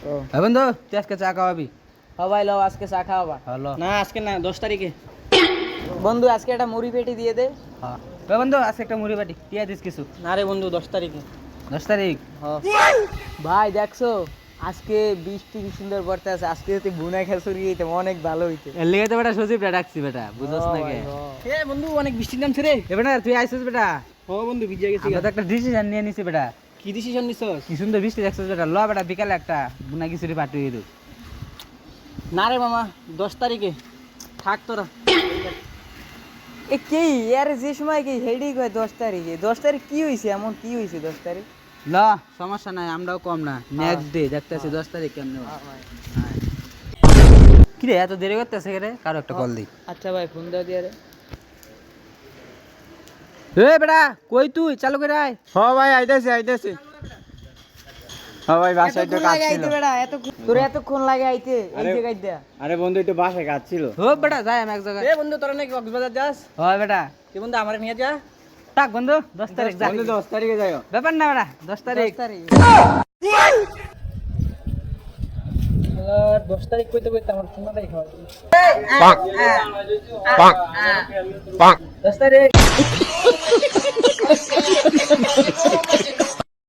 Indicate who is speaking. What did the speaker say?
Speaker 1: হ্যাঁ বন্ধু তুই আজকে চা খাওয়াবি?
Speaker 2: হ্যাঁ ভাই লও আজকে চা খাওয়াবা।
Speaker 1: হ্যালো
Speaker 2: না আজকে না 10 তারিখে। বন্ধু আজকে একটা মুড়ি পেটি দিয়ে দে।
Speaker 1: হ্যাঁ হ্যাঁ বন্ধু আজকে একটা মুড়ি বাটি টিয়া দিস কিছু।
Speaker 2: না রে বন্ধু 10 তারিখে।
Speaker 1: 10 তারিখ?
Speaker 2: ভাই দেখছো আজকে বৃষ্টি কি সুন্দর পড়তে আছে, আজকে যদি বুনা খেসুরি হইতে অনেক ভালো হইতে।
Speaker 1: এর লিগে তো বেটা সজীবটা ডাকছি বেটা, বুঝছস না কে?
Speaker 2: এ বন্ধু অনেক বৃষ্টির নামছে রে।
Speaker 1: এ বেটা তুই আইছিস বেটা?
Speaker 2: ও বন্ধু ভিজে গেছি।
Speaker 1: আমরা তো একটা ডিসিশন নিয়ে নিছি বেটা।
Speaker 2: কি ডিসিশন নিছস?
Speaker 1: কি সুন্দর বৃষ্টি দেখছিস বেটা, ল বেটা বিকালে একটা বুনা খিচুড়ি পার্টি হইলো।
Speaker 2: না রে মামা 10 তারিখে থাক তোরা। এ কি यार যে সময় কি হেডি কয় 10 তারিখে? 10 তারিখ কি হইছে, এমন কি হইছে 10 তারিখ?
Speaker 1: ল সমস্যা নাই, আমরাও কম না। নেক্সট ডে দেখতেছি 10 তারিখ কেমনে হয়। কি রে এত দেরি করতেছে রে? কারো একটা কল দিই।
Speaker 2: আচ্ছা ভাই ফোন দাও দিয়া রে।
Speaker 1: এ বেটা কই তুই, চালু করে আয়।
Speaker 3: হ্যাঁ ভাই আইতেছি হ্যাঁ ভাই বাসায় একটু কাজ ছিল।
Speaker 2: তোর এতক্ষণ লাগে আইতে এই জায়গায় দিয়া?
Speaker 3: আরে বন্ধু একটু বাসায় কাজ ছিল।
Speaker 1: ও বেটা যাই আমি এক জায়গায়।
Speaker 2: এ বন্ধু তোরা নাকি কক্সবাজার যাস?
Speaker 1: হয় বেটা
Speaker 2: কি বন্ধু আমারে নিয়ে যা।
Speaker 1: থাক বন্ধু 10 তারিখ যা।
Speaker 3: বন্ধু 10 তারিখে যাইও।
Speaker 1: ব্যাপার না বেটা 10 তারিখ।
Speaker 2: 10 তারিখ কইতে কইতে আমার ফোনটাই খাওয়া। 10 তারিখ